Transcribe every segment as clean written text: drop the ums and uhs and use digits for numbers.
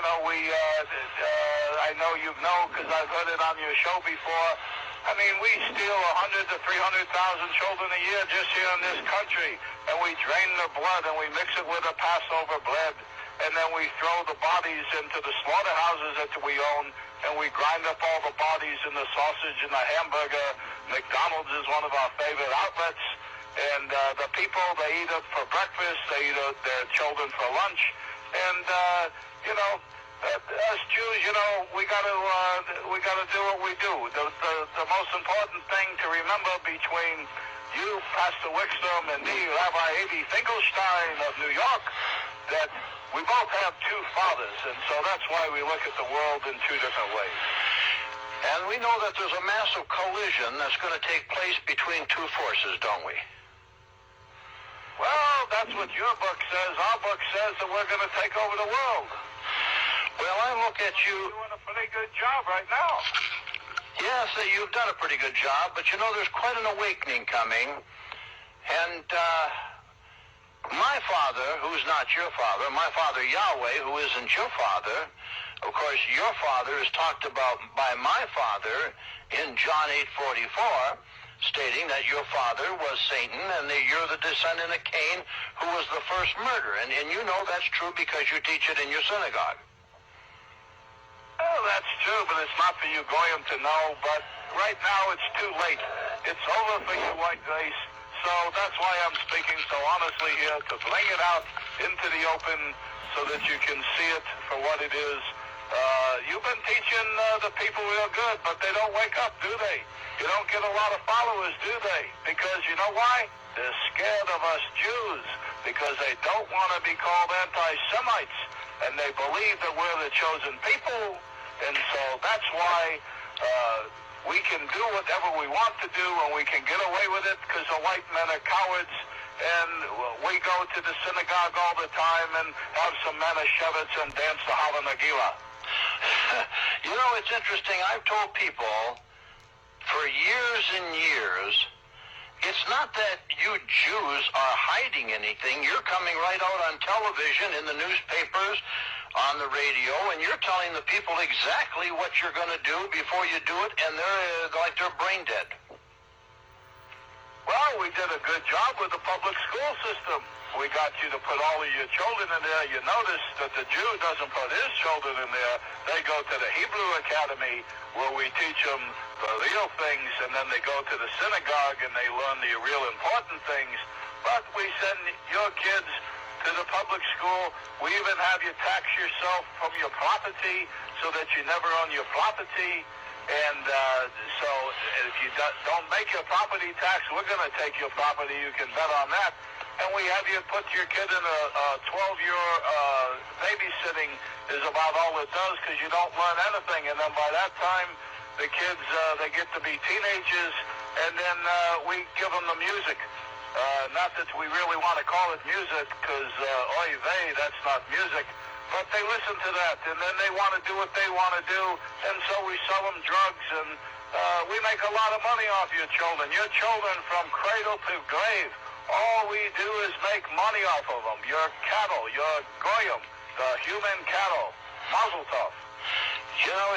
I know you know because I've heard it on your show before. I mean, we steal 100 to 300,000 children a year just here in this country, and we drain the blood and we mix it with the Passover bread, and then we throw the bodies into the slaughterhouses that we own, and we grind up all the bodies in the sausage and the hamburger. McDonald's is one of our favorite outlets, and the people, they eat it for breakfast, they eat it, their children for lunch, and us Jews, we got to do what we do. The most important thing to remember between you, Pastor Wickstrom, and me, Rabbi Avi Finkelstein of New York, that we both have two fathers, and so that's why we look at the world in two different ways. And we know that there's a massive collision that's going to take place between two forces, don't we? Well, that's what your book says. Our book says that we're going to take over the world. Well, I look at you... You're doing a pretty good job right now. Yes, you've done a pretty good job, but there's quite an awakening coming. And my father, who's not your father, my father Yahweh, who isn't your father, of course, your father is talked about by my father in John 8:44, stating that your father was Satan and that you're the descendant of Cain, who was the first murderer. And you know that's true because you teach it in your synagogue. Well, that's true, but it's not for you Goyim to know. But right now it's too late. It's over for you white race. So that's why I'm speaking so honestly here, to bring it out into the open so that you can see it for what it is. You've been teaching the people real good, but they don't wake up, do they? You don't get a lot of followers, do they? Because you know why? They're scared of us Jews, because they don't want to be called anti-Semites, and they believe that we're the chosen people. And so that's why we can do whatever we want to do, and we can get away with it because the white men are cowards, and we go to the synagogue all the time and have some Manischewitz and dance the Hava Nagila. It's interesting. I've told people for years and years, it's not that you Jews are hiding anything. You're coming right out on television, in the newspapers, on the radio, and you're telling the people exactly what you're going to do before you do it, and they're like they're brain dead. Well, we did a good job with the public school system. We got you to put all of your children in there. You notice that the Jew doesn't put his children in there. They go to the Hebrew Academy, where we teach them the real things, and then they go to the synagogue and they learn the real important things. But we send your kids to the public school. We even have you tax yourself from your property so that you never own your property. And so if you don't make your property tax, we're going to take your property. You can bet on that. And we have you put your kid in a 12-year babysitting is about all it does, because you don't learn anything. And then by that time, the kids, they get to be teenagers, and then we give them the music. Not that we really want to call it music, because oy vey, that's not music. But they listen to that, and then they want to do what they want to do, and so we sell them drugs, and we make a lot of money off your children. Your children from cradle to grave, all we do is make money off of them. Your cattle, your goyim, the human cattle. Mazel tov.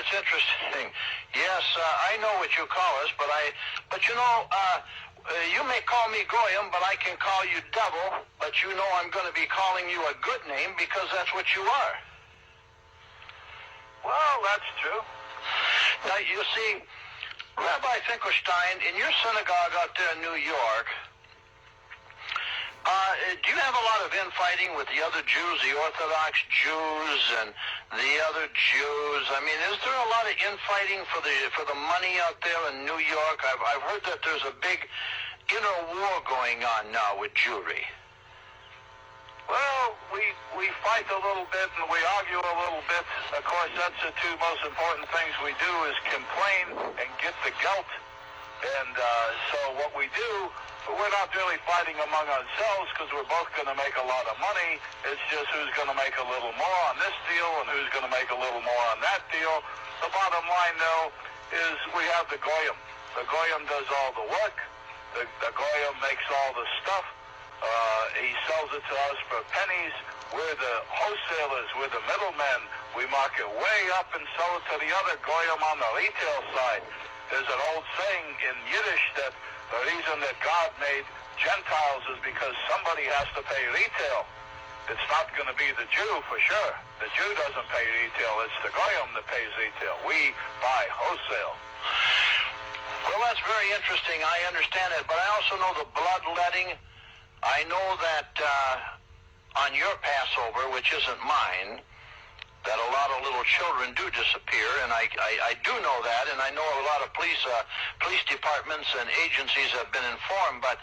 It's interesting. Yes, I know what you call us, but you may call me Goyim, but I can call you devil, but I'm going to be calling you a good name because that's what you are. Well, that's true. Now, you see, Rabbi Finkelstein, in your synagogue out there in New York, do you have a lot of infighting with the other Jews, the Orthodox Jews and the other Jews? I mean, is there a lot of infighting for the money out there in New York? I've heard that there's a big inner war going on now with Jewry. Well, we fight a little bit and we argue a little bit. Of course, that's the two most important things we do is complain and get the guilt. And so what we do, we're not really fighting among ourselves because we're both going to make a lot of money. It's just who's going to make a little more on this deal and who's going to make a little more on that deal. The bottom line, though, is we have the Goyim. The Goyim does all the work. The Goyim makes all the stuff. He sells it to us for pennies. We're the wholesalers. We're the middlemen. We market way up and sell it to the other goyim on the retail side. There's an old saying in Yiddish that the reason that God made Gentiles is because somebody has to pay retail. It's not going to be the Jew for sure. The Jew doesn't pay retail. It's the goyim that pays retail. We buy wholesale. Well, that's very interesting. I understand it, but I also know the bloodletting. I know that on your Passover, which isn't mine, that a lot of little children do disappear, and I do know that, and I know a lot of police departments and agencies have been informed, but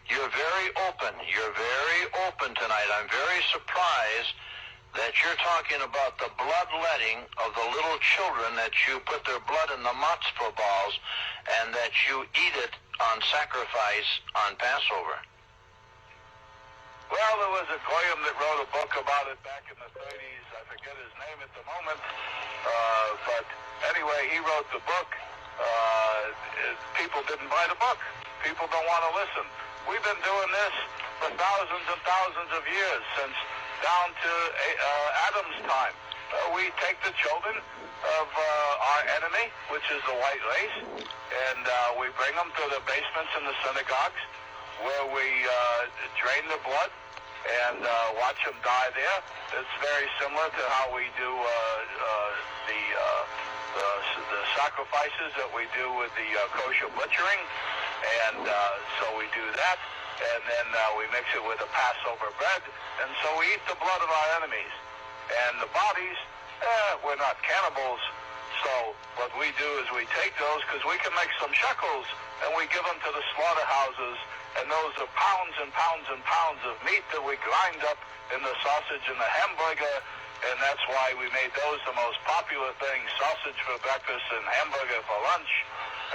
you're very open. You're very open tonight. I'm very surprised that you're talking about the bloodletting of the little children, that you put their blood in the matzah balls, and that you eat it on sacrifice on Passover. Well, there was a goyim that wrote a book about it back in the 30s. I forget his name at the moment. But anyway, he wrote the book. People didn't buy the book. People don't want to listen. We've been doing this for thousands and thousands of years, since down to Adam's time. We take the children of our enemy, which is the white race, and we bring them to the basements in the synagogues, where we drain the blood and watch them die there. It's very similar to how we do the sacrifices that we do with the kosher butchering, and so we do that, and then we mix it with the Passover bread, and so we eat the blood of our enemies. And the bodies, we're not cannibals, so what we do is we take those, because we can make some shekels, and we give them to the slaughterhouses, and those are pounds and pounds and pounds of meat that we grind up in the sausage and the hamburger, and that's why we made those the most popular thing, sausage for breakfast and hamburger for lunch.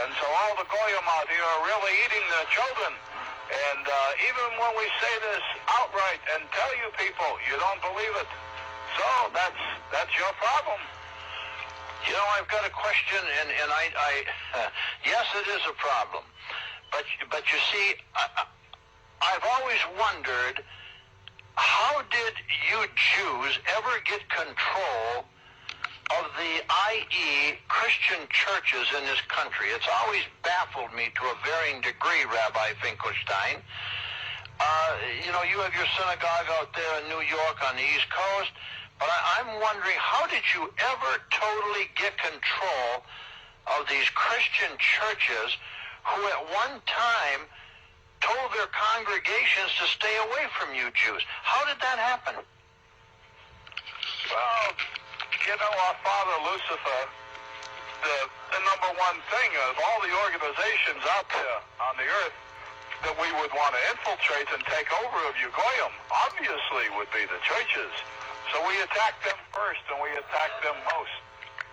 And so all the goyim out here are really eating their children. And even when we say this outright and tell you people, you don't believe it. So that's your problem. You know, I've got a question, and yes, it is a problem. But you see, I've always wondered, how did you Jews ever get control of the i.e. Christian churches in this country? It's always baffled me to a varying degree, Rabbi Finkelstein. You know, you have your synagogue out there in New York on the East Coast, but I'm wondering, how did you ever totally get control of these Christian churches who at one time told their congregations to stay away from you Jews? How did that happen? Well, you know, our father Lucifer, the number one thing of all the organizations out there on the earth that we would want to infiltrate and take over of you goyim, obviously would be the churches. So we attacked them first, and we attacked them most.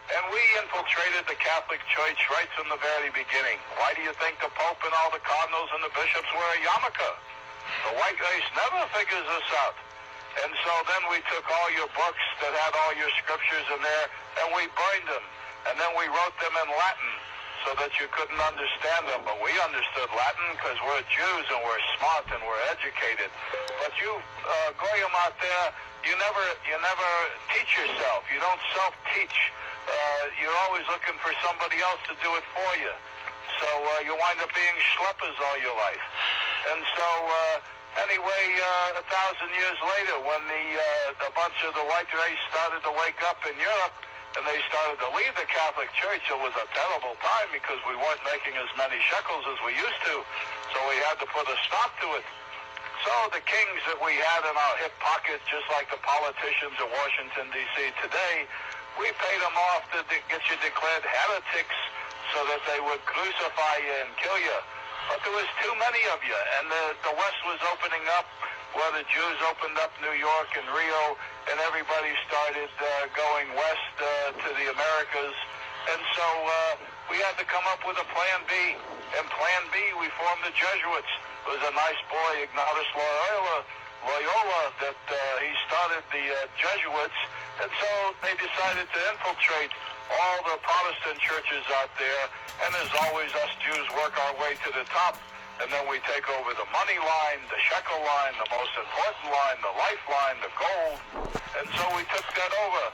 And we infiltrated the Catholic Church right from the very beginning. Why do you think the Pope and all the cardinals and the bishops wear a yarmulke? The white race never figures this out. And so then we took all your books that had all your scriptures in there, and we burned them. And then we wrote them in Latin so that you couldn't understand them. But we understood Latin because we're Jews and we're smart and we're educated. But you goyim out there, you never teach yourself. You don't self-teach. You're always looking for somebody else to do it for you. So you wind up being schleppers all your life. And so anyway, 1,000 years later, when a bunch of the white race started to wake up in Europe, and they started to leave the Catholic Church, it was a terrible time because we weren't making as many shekels as we used to. So we had to put a stop to it. So the kings that we had in our hip pocket, just like the politicians in Washington, D.C. today, we paid them off to get you declared heretics so that they would crucify you and kill you. But there was too many of you, and the West was opening up, where the Jews opened up New York and Rio, and everybody started going west to the Americas. And so we had to come up with a Plan B. And Plan B, we formed the Jesuits. It was a nice boy, Ignatius Loyola, that he started the Jesuits. And so they decided to infiltrate all the Protestant churches out there. And as always, us Jews work our way to the top. and then we take over the money line, the shekel line, the most important line, the lifeline, the gold, and so we took that over.